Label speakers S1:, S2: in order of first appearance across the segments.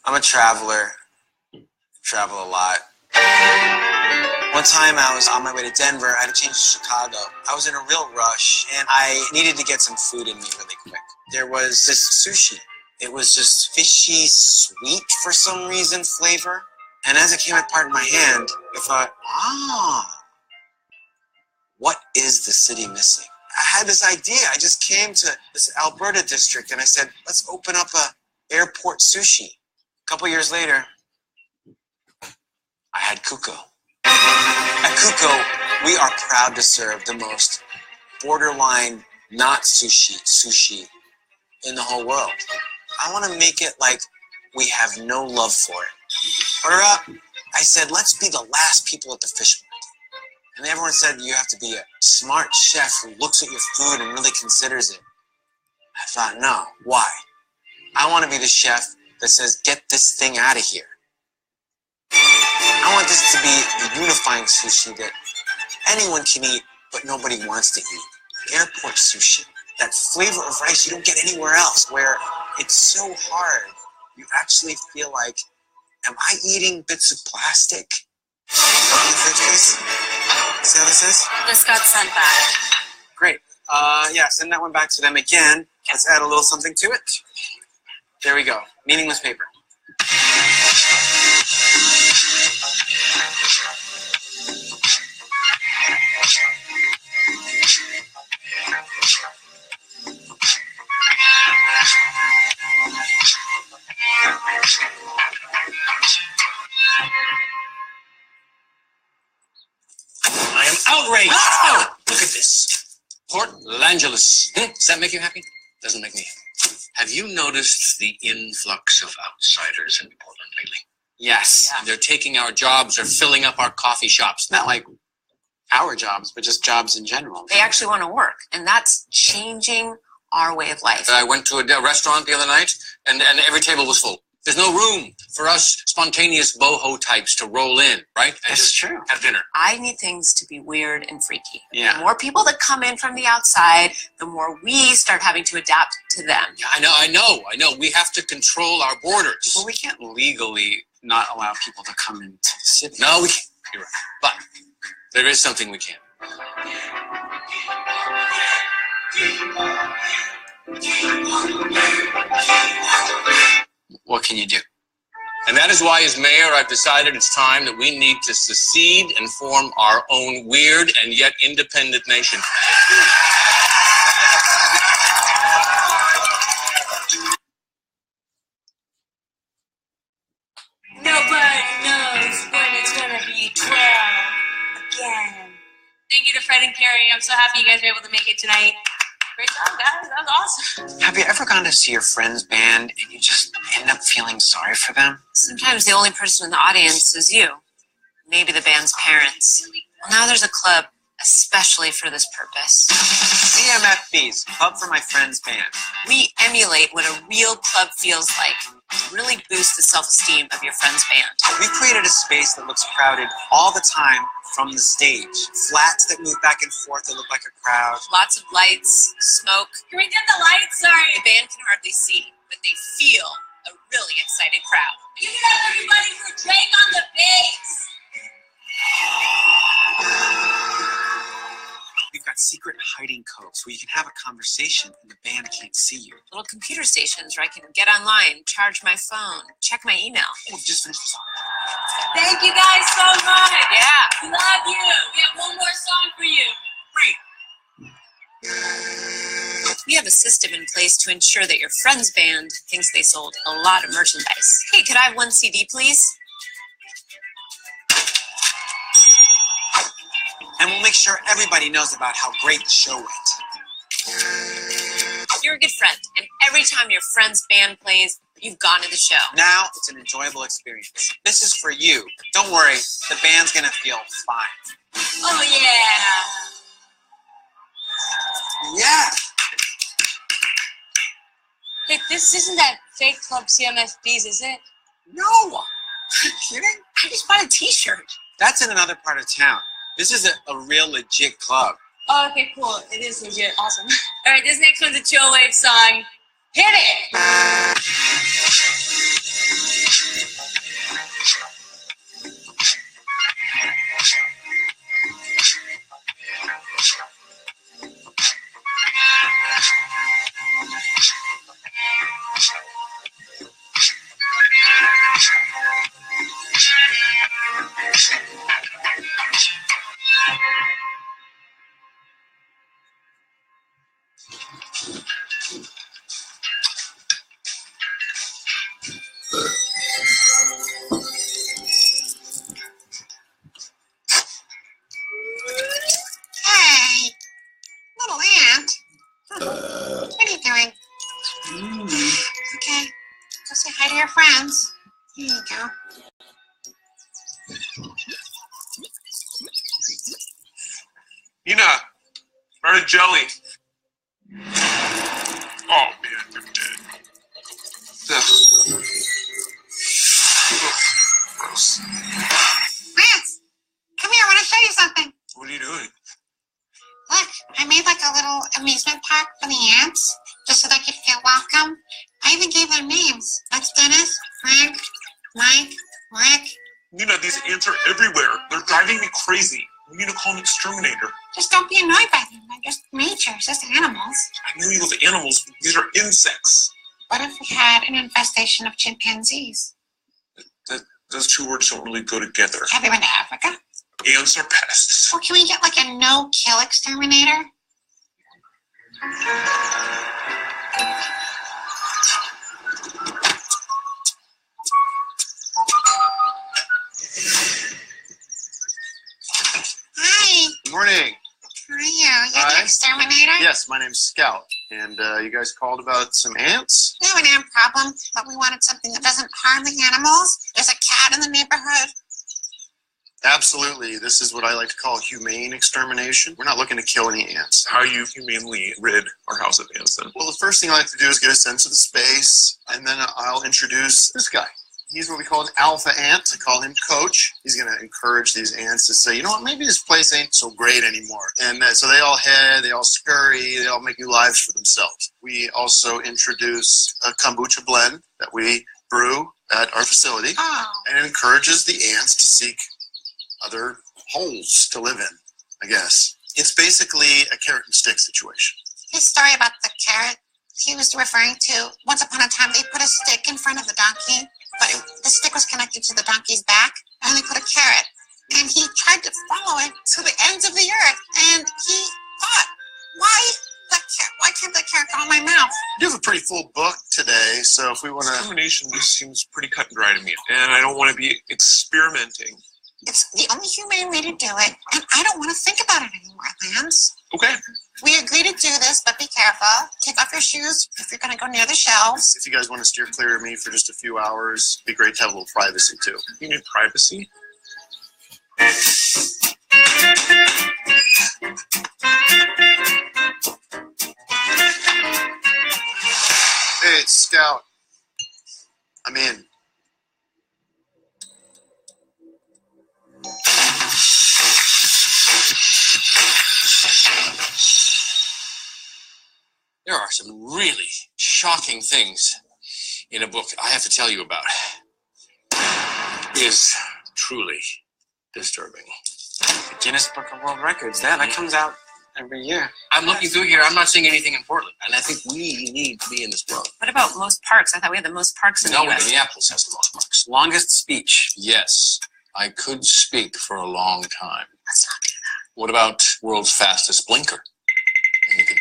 S1: I'm a traveler. Travel a lot. One time I was on my way to Denver. I had to change to Chicago. I was in a real rush, and I needed to get some food in me really quick. There was this sushi. It was just fishy, sweet for some reason flavor. And as it came apart in my hand, I thought, what is the city missing? I had this idea. I just came to this Alberta district and I said, let's open up a airport sushi. A couple years later, I had Kuko. At Kuko, we are proud to serve the most borderline not sushi in the whole world. I want to make it like we have no love for it. Order up. I said, let's be the last people at the fish market. And everyone said, you have to be a smart chef who looks at your food and really considers it. I thought, no, why? I want to be the chef that says, get this thing out of here. I want this to be the unifying sushi that anyone can eat, but nobody wants to eat. Airport sushi. That flavor of rice you don't get anywhere else, where it's so hard, you actually feel like, am I eating bits of plastic? In the fridge, please? See how this is?
S2: This got sent back.
S1: Great. Yeah, send that one back to them again. Let's add a little something to it. There we go. Meaningless paper.
S3: I am outraged. Oh, look at this. Port Langeles. Does that make you happy? Doesn't make me. Have you noticed the influx of outsiders in Portland lately?
S1: Yes.
S3: Yeah. They're taking our jobs. They're filling up our coffee shops.
S1: Not like our jobs, but just jobs in general.
S2: They actually want to work, and that's changing our way of life.
S3: I went to a restaurant the other night, and every table was full. There's no room for us spontaneous boho types to roll in, right? And
S1: That's
S3: just
S1: true.
S3: have dinner.
S2: I need things to be weird and freaky.
S1: Yeah.
S2: The more people that come in from the outside, the more we start having to adapt to them.
S3: Yeah, I know. We have to control our borders.
S1: Well, we can't legally not allow people to come into the city.
S3: No, we can't. You're right. But there is something we can.
S1: What can you do?
S3: And that is why, as mayor, I've decided it's time that we need to secede and form our own weird and yet independent nation.
S4: Nobody knows when it's gonna be 12 again. Thank you to Fred and Carrie. I'm so happy you guys were able to make it tonight. Great job, guys. That was awesome.
S1: Have you ever gone to see your friend's band and you just end up feeling sorry for them?
S2: Sometimes the only person in the audience is you. Maybe the band's parents. Well, now there's a club especially for this purpose.
S1: CMFB's, Club for My Friend's Band.
S2: We emulate what a real club feels like. Really boost the self-esteem of your friend's band.
S1: We've created a space that looks crowded all the time from the stage. Flats that move back and forth that look like a crowd.
S2: Lots of lights, smoke.
S4: Can we dim the lights? Sorry.
S2: The band can hardly see, but they feel a really excited crowd.
S4: Give it up, everybody, for Drake on the bass.
S1: We've got secret hiding codes where you can have a conversation and the band can't see you.
S2: Little computer stations where I can get online, charge my phone, check my email.
S1: Oh, just finished the song.
S4: Thank you guys so much.
S2: Yeah.
S4: We love you. We have one more song for you.
S1: Great.
S2: We have a system in place to ensure that your friend's band thinks they sold a lot of merchandise. Hey, could I have one CD, please?
S1: And we'll make sure everybody knows about how great the show went.
S2: You're a good friend, and every time your friend's band plays, you've gone to the show.
S1: Now it's an enjoyable experience. This is for you. Don't worry, the band's gonna feel fine.
S4: Oh, yeah.
S1: Yeah.
S4: Hey, this isn't that fake club CMFB's, is it?
S1: No. Are you kidding?
S2: I just bought a t-shirt.
S1: That's in another part of town. This is a real legit club.
S4: Oh, okay, cool. It is legit. Awesome. All right, this next one's a chill wave song. Hit it!
S5: Hey, little ant. What are you doing? Okay, go say hi to your friends. Here you go.
S6: Nina, start a jelly. Oh man, they're dead. Gross.
S5: Lance, come here. I want to show you something.
S6: What are you doing?
S5: Look, I made like a little amusement park for the ants, just so they could feel welcome. I even gave them names. That's Dennis, Frank, Mike, Rick.
S6: Nina, these ants are everywhere. They're driving me crazy. We need to call an exterminator.
S5: Just don't be annoyed by them. They're just nature, it's just animals.
S6: I know you love animals, but these are insects.
S5: What if we had an infestation of chimpanzees?
S6: Those two words don't really go together.
S5: Have you been to Africa?
S6: Ants are pests.
S5: Or can we get like a no-kill exterminator? Hi,
S7: Good morning.
S5: how are you? You're the
S7: Hi.
S5: exterminator?
S7: Yes, my name's Scout, and you guys called about some ants?
S5: We have an ant problem, but we wanted something that doesn't harm the animals. There's a cat in the neighborhood.
S7: Absolutely. This is what I like to call humane extermination. We're not looking to kill any ants.
S6: How do you humanely rid our house of ants then?
S7: Well, the first thing I like to do is get a sense of the space, and then I'll introduce this guy. He's what we call an alpha ant. I call him Coach. He's going to encourage these ants to say, you know what, maybe this place ain't so great anymore. And so they all head, they all scurry, they all make new lives for themselves. We also introduce a kombucha blend that we brew at our facility,
S5: Oh,
S7: and it encourages the ants to seek other holes to live in, I guess. It's basically a carrot and stick situation.
S5: his story about the carrot, he was referring to once upon a time they put a stick in front of the donkey, but the stick was connected to the donkey's back, and they put a carrot. And he tried to follow it to the ends of the earth, and he thought, why can't that carrot go in my mouth?
S7: We do have a pretty full book today, so if we want to...
S6: Extermination just seems pretty cut and dry to me, and I don't want to be experimenting.
S5: It's the only humane way to do it, and I don't want to think about it anymore, Lance.
S6: Okay.
S5: We agree to do this, but be careful. Take off your shoes if you're going to go near the shelves.
S7: If you guys want to steer clear of me for just a few hours, it'd be great to have a little privacy, too.
S6: You need privacy?
S7: Hey, it's Scout. I'm in.
S3: There are some really shocking things in a book I have to tell you about. It is truly disturbing.
S1: The Guinness Book of World Records. That comes out every year.
S3: I'm looking through here. I'm not seeing anything in Portland, and I think we need to be in this book.
S2: What about most parks? I thought we had the most parks in the
S3: No,
S2: U.S.
S3: Minneapolis has the most marks.
S1: Longest speech.
S3: Yes, I could speak for a long time.
S2: Let's not do that.
S3: What about world's fastest blinker? You could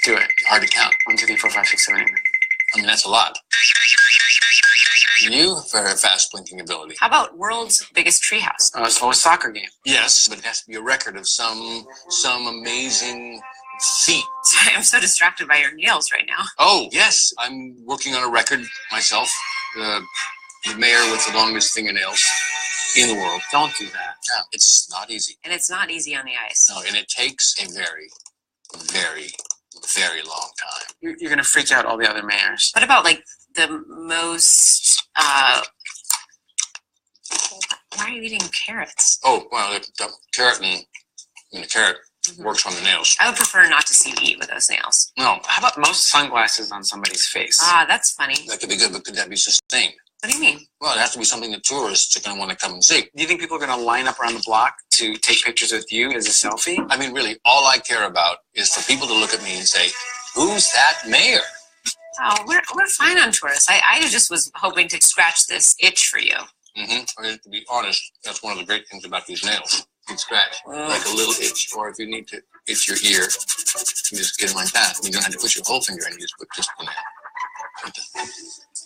S1: Do it.
S3: hard to count.
S1: 1, 2, 3, 4, 5, 6, 7, 8, 9.
S3: I mean, that's a lot. You have very fast blinking ability.
S2: How about world's biggest treehouse?
S1: Slowest soccer game.
S3: Yes, but it has to be a record of some amazing feat.
S2: Sorry, I'm so distracted by your nails right now.
S3: Oh, yes, I'm working on a record myself. The mayor with the longest fingernails in the world.
S1: Don't do that.
S3: Yeah, it's not easy.
S2: And it's not easy on the ice.
S3: No, and it takes a very, very, very long time.
S1: You're going to freak out all the other mayors.
S2: What about like the most, why are you eating carrots?
S3: Oh, well, the carrot and the carrot works on the nails.
S2: I would prefer not to see you eat with those nails.
S3: No,
S8: How about most sunglasses on somebody's face?
S2: Ah, that's funny.
S3: that could be good, but could that be sustained?
S2: What do you mean?
S3: Well, it has to be something that tourists are going to want to come and see.
S8: Do you think people are going to line up around the block to take pictures with you as a selfie?
S3: I mean, really, all I care about is for people to look at me and say, "Who's that mayor?"
S2: Oh, we're fine on tourists. I just was hoping to scratch this itch for you.
S3: I mean, to be honest, that's one of the great things about these nails. You can scratch like a little itch, or if you need to itch your ear, you just get it like that. You don't have to put your whole finger in, you just put just the nail.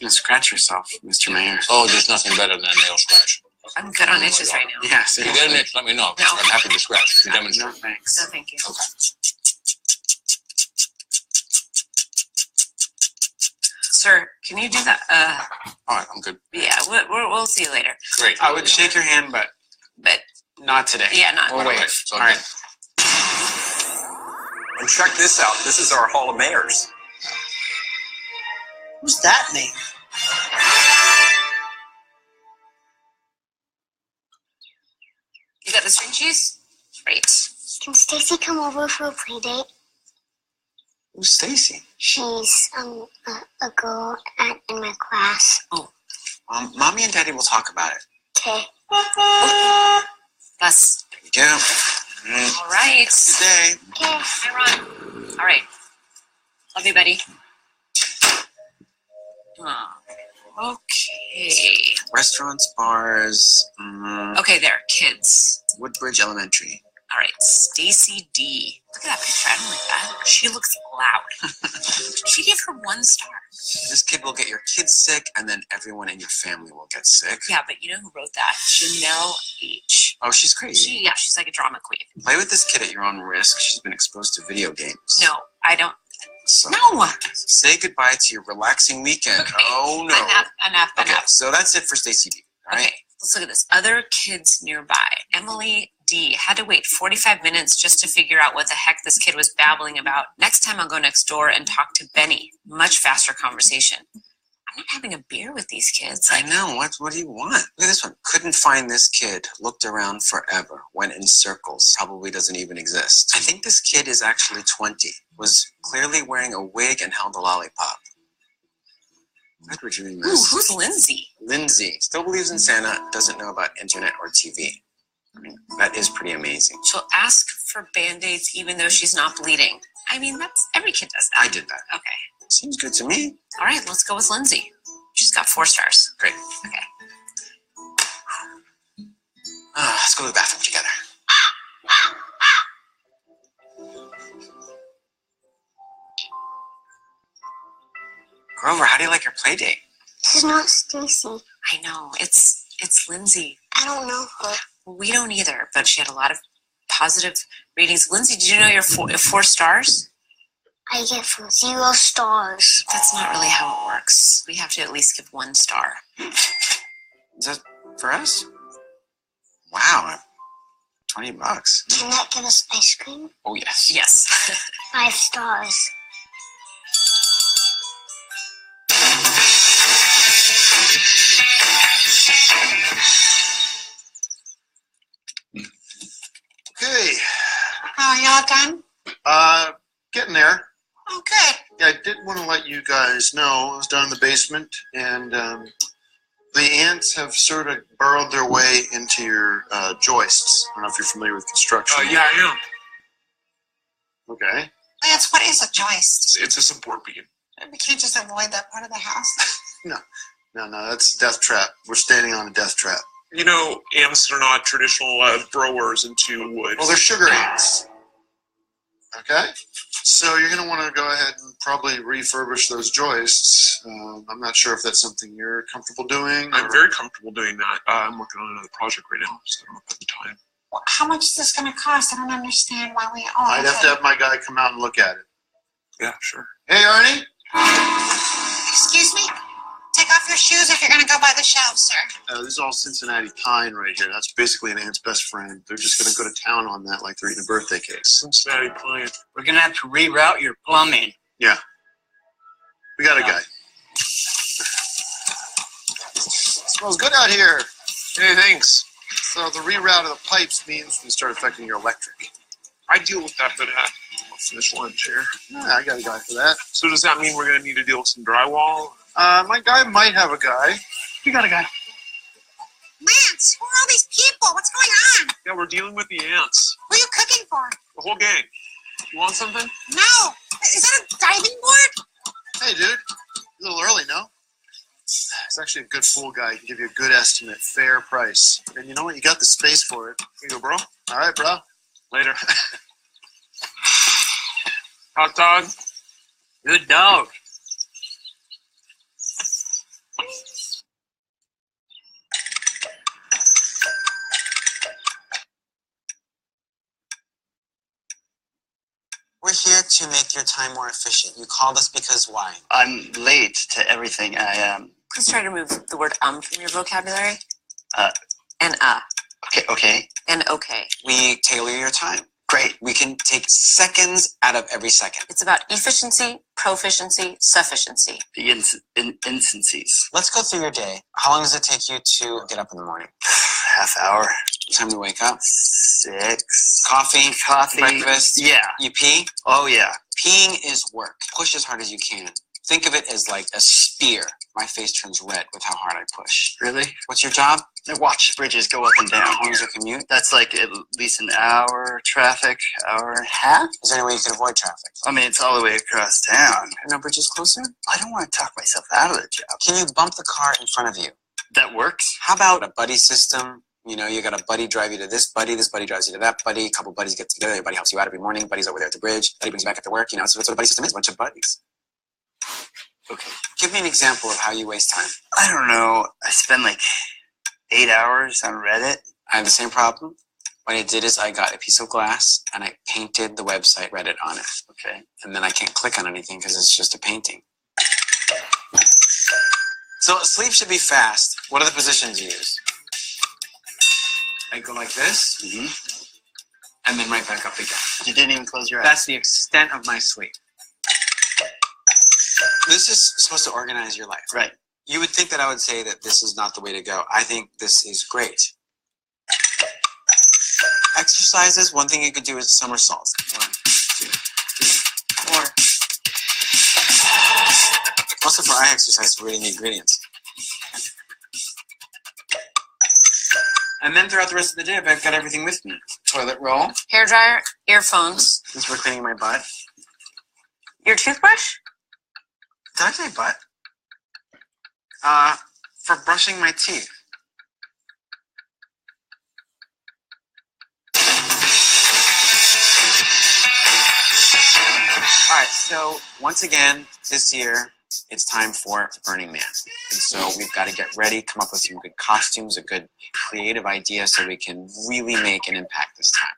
S8: You scratch yourself, Mr. Mayor.
S3: Oh, there's nothing better than a nail scratch.
S2: I'm good on itches right now.
S8: Yeah,
S3: If you get an itch, let me know.
S2: No.
S3: I'm happy to scratch to
S8: No,
S3: demonstrate.
S8: thanks.
S2: No, thank you.
S3: Okay.
S2: Sir, can you do that?
S3: All right, I'm good.
S2: Yeah, we'll see you later.
S3: Great.
S8: I would shake your hand, but
S2: But
S8: not today.
S2: yeah, not.
S8: We'll wait.
S3: It's all
S8: All right.
S9: And check this out. This is our Hall of Mayors.
S10: Who's that name?
S2: You got the string cheese? Great.
S11: Can Stacy come over for a play date?
S8: Who's Stacy?
S11: She's a girl in my class.
S1: Mommy and Daddy will talk about it.
S11: Okay.
S2: Gus.
S1: Yeah.
S2: All right.
S1: Good day.
S11: Okay.
S2: Hi, Ron. All right. Love you, buddy. Okay.
S1: Restaurants, bars,
S2: Okay, there. Kids.
S1: Woodbridge Elementary.
S2: All right. Stacy D. Look at that picture. I don't like that. She looks loud. She gave her 1 star.
S1: This kid will get your kids sick, and then everyone in your family will get sick.
S2: Yeah, but you know who wrote that? Janelle H.
S1: Oh, she's crazy.
S2: She's like a drama queen.
S1: Play with this kid at your own risk. She's been exposed to video games.
S2: No, I don't.
S1: So
S2: No.
S1: say goodbye to your relaxing weekend.
S2: Okay.
S1: Oh no.
S2: Enough.
S1: Okay, so that's it for Stacy B. All right.
S2: Okay, let's look at this. Other kids nearby. Emily D had to wait 45 minutes just to figure out what the heck this kid was babbling about. Next time I'll go next door and talk to Benny. Much faster conversation. I'm not having a beer with these kids.
S1: I know. What do you want? Look at this one. Couldn't find this kid. Looked around forever. Went in circles. Probably doesn't even exist. I think this kid is actually 20. Was clearly wearing a wig and held a lollipop. Why would you doing
S2: Ooh,
S1: this?
S2: who's Lindsay?
S1: Lindsay still believes in Santa. Doesn't know about internet or TV. I mean, that is pretty amazing.
S2: She'll ask for Band-Aids even though she's not bleeding. I mean, that's every kid does that.
S1: I did that.
S2: Okay.
S1: Seems good to me.
S2: All right, let's go with Lindsay. She's got 4 stars.
S1: Great.
S2: Okay.
S1: Let's go to the bathroom together. Grover, how do you like your play date?
S11: This is not Stacy.
S2: I know. It's Lindsay.
S11: I don't know her.
S2: We don't either, but she had a lot of positive ratings. Lindsay, did you know you're 4 stars?
S11: I get 0 stars.
S2: That's not really how it works. We have to at least give 1 star.
S1: Is that for us? Wow. $20.
S11: Can that give us ice cream?
S1: Oh, yes.
S2: Yes.
S11: 5 stars.
S7: Okay.
S5: Oh, y'all done?
S7: Getting there.
S5: Oh, good.
S7: Yeah, I did want to let you guys know I was down in the basement, and the ants have sort of burrowed their way into your joists. I don't know if you're familiar with construction.
S6: Yeah, I am.
S7: Okay.
S5: Lance, what is a joist?
S6: It's a support beam.
S5: We can't just avoid that part of the house.
S7: No, that's a death trap. We're standing on a death trap.
S6: You know, ants are not traditional burrowers into wood.
S7: Well, they're sugar ants. Okay? So you're going to want to go ahead and probably refurbish those joists. I'm not sure if that's something you're comfortable doing.
S6: I'm very comfortable doing that. I'm working on another project right now, so I don't have the time.
S5: Well, how much is this going to cost? I don't understand why we. Oh,
S7: I'd have to have my guy come out and look at it.
S6: Yeah, sure.
S7: Hey, Arnie?
S5: Excuse me? Take off your shoes if you're going to go by the shelves, sir.
S7: This is all Cincinnati pine right here. That's basically an ant's best friend. They're just going to go to town on that like they're eating a birthday cake.
S6: Cincinnati pine.
S10: We're gonna have to reroute your plumbing.
S7: Yeah. We got a guy. Smells good out here.
S6: Hey, thanks.
S7: So the reroute of the pipes means we start affecting your electric.
S6: I deal with that, but I'll finish lunch here.
S7: Yeah, I got a guy for that.
S6: So does that mean we're gonna need to deal with some drywall?
S7: My guy might have a guy.
S10: You got a guy.
S5: Lance, who are all these people? What's going on?
S6: Yeah, we're dealing with the ants.
S5: Who are you cooking for?
S6: The whole gang. You want something?
S5: No. Is that a diving board?
S7: Hey, dude. A little early, no? It's actually a good pool guy. He can give you a good estimate, fair price. And you know what? You got the space for it.
S6: Here you go, bro.
S7: All right, bro.
S6: Later. Hot dog.
S10: Good dog.
S1: We're here to make your time more efficient. You called us because why?
S10: I'm late to everything.
S2: Please try to remove the word from your vocabulary.
S10: Uh.
S2: And
S10: Okay.
S2: and okay.
S1: We tailor your time.
S10: Great.
S1: We can take seconds out of every second.
S2: It's about efficiency, proficiency, sufficiency.
S10: The instances.
S1: Let's go through your day. How long does it take you to get up in the morning?
S10: Half hour.
S1: Time to wake up?
S10: 6.
S1: Coffee?
S10: Coffee.
S1: Breakfast?
S10: Yeah.
S1: You pee?
S10: Oh, yeah.
S1: Peeing is work. Push as hard as you can. Think of it as like a spear. My face turns red with how hard I push.
S10: Really?
S1: What's your job?
S10: I watch bridges go up and down.
S1: How long is your commute?
S10: That's like at least an hour traffic, hour and a half.
S1: Is there any way you can avoid traffic?
S10: I mean, it's all the way across town.
S1: No bridges closer?
S10: I don't want to talk myself out of the job.
S1: Can you bump the car in front of you?
S10: That works.
S1: How about a buddy system? You know, you got a buddy drive you to this buddy drives you to that buddy, a couple buddies get together, everybody helps you out every morning, buddy's over there at the bridge, buddy brings you back after work, you know, so that's what a buddy system is, a bunch of buddies.
S10: Okay.
S1: Give me an example of how you waste time.
S10: I don't know. I spend like 8 hours on Reddit.
S1: I have the same problem. What I did is I got a piece of glass and I painted the website Reddit on it.
S10: Okay.
S1: And then I can't click on anything because it's just a painting. So sleep should be fast. What are the positions you use? I go like this, and then right back up again.
S10: You didn't even close your eyes.
S1: That's the extent of my sleep. This is supposed to organize your life.
S10: Right.
S1: You would think that I would say that this is not the way to go. I think this is great. Exercises, one thing you could do is somersaults. 1, 2, 3, 4. Also for eye exercise, we really need ingredients. And then throughout the rest of the day, I've got everything with me. Toilet roll.
S2: Hairdryer, earphones.
S1: Since we're cleaning my butt.
S2: Your toothbrush?
S1: Did I say butt? For brushing my teeth. Alright, so once again, this year, it's time for Burning Man. And so we've got to get ready, come up with some good costumes, a good creative idea so we can really make an impact this time.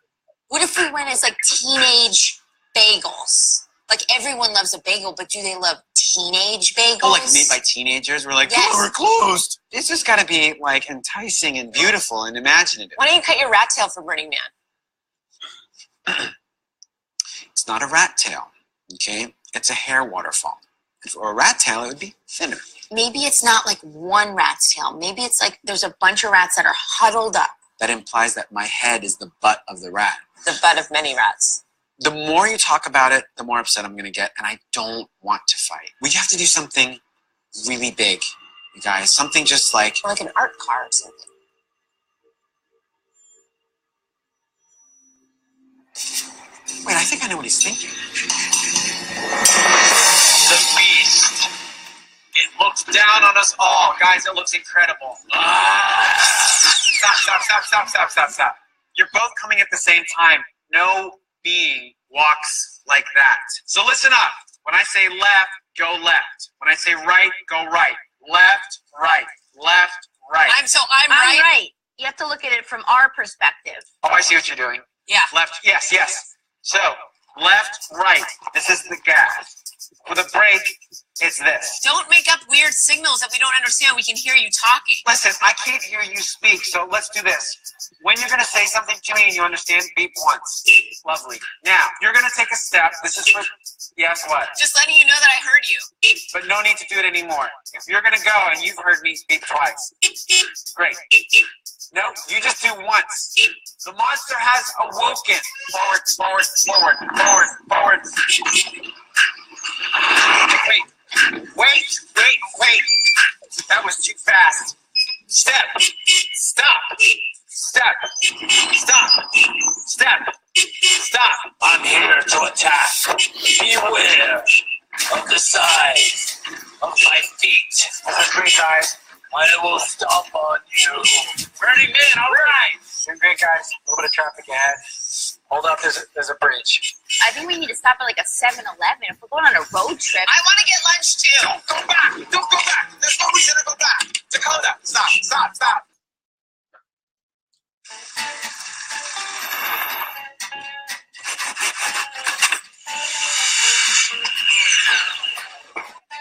S4: What if we went as like teenage bagels? Like everyone loves a bagel, but do they love teenage bagels?
S1: Oh, like made by teenagers? We're like,
S4: Yes.
S1: oh, we're closed. It's just got to be like enticing and beautiful and imaginative.
S4: Why don't you cut your rat tail for Burning Man?
S1: It's not a rat tail, okay? It's a hair waterfall. And for a rat tail, it would be thinner.
S4: Maybe it's not like one rat's tail. Maybe it's like there's a bunch of rats that are huddled up.
S1: That implies that my head is the butt of the rat.
S2: The butt of many rats.
S1: The more you talk about it, the more upset I'm going to get, and I don't want to fight. We have to do something really big, you guys. Something just like...
S4: Or like an art car or something.
S1: Wait, I think I know what he's thinking.
S12: The beast. It looks down on us all. Guys, it looks incredible. Stop. You're both coming at the same time. No being walks like that. So listen up. When I say left, go left. When I say right, go right. Left, right. Left, right.
S4: I'm right. You have to look at it from our perspective.
S12: Oh, I see what you're doing.
S2: Yeah.
S12: Left, yes. So, left, right. This is the gas. With a brake, it's this.
S2: Don't make up weird signals that we don't understand. We can hear you talking.
S12: Listen, I can't hear you speak, so let's do this. When you're going to say something to me and you understand, beep once. Lovely. Now, you're going to take a step. This is for, yes, what?
S2: Just letting you know that I heard you.
S12: But no need to do it anymore. If you're going to go and you've heard me, beep twice. Great. No, you just do once. The monster has awoken. Forward, forward, forward, forward, forward. Wait. That was too fast. Step. Stop. Step. Stop. Step. Stop.
S3: I'm here to attack. Beware of the size of my feet.
S12: That's great, guys.
S3: I will stomp on you.
S12: Burning Man, all right. Doing great, guys. A little bit of traffic ahead. Hold up, there's a bridge.
S4: I think we need to stop at like a 7-Eleven if we're going on a road trip.
S5: I want to get lunch too.
S12: Don't go back. Don't go back. There's no reason to go back. Dakota, stop, stop, stop.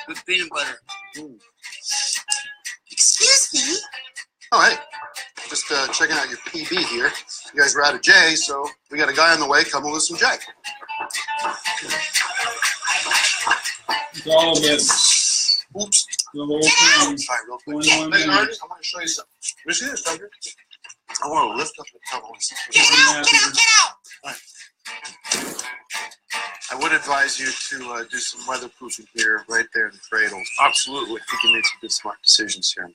S10: With peanut butter.
S5: Excuse me.
S7: Oh, hey. Just checking out your PB here. You guys were out of J, so we got a guy on the way coming with some J.
S13: All of it.
S7: Oops.
S13: The whole thing.
S7: Sorry, real quick.
S13: 21
S7: Hey,
S13: minutes.
S7: Artie, I want to show you something. Where see this, Tucker? I want to lift up the cover.
S5: Get out, get out, get out.
S7: I would advise you to do some weatherproofing here, right there in the cradle.
S12: Absolutely.
S7: I think you made some good, smart decisions here.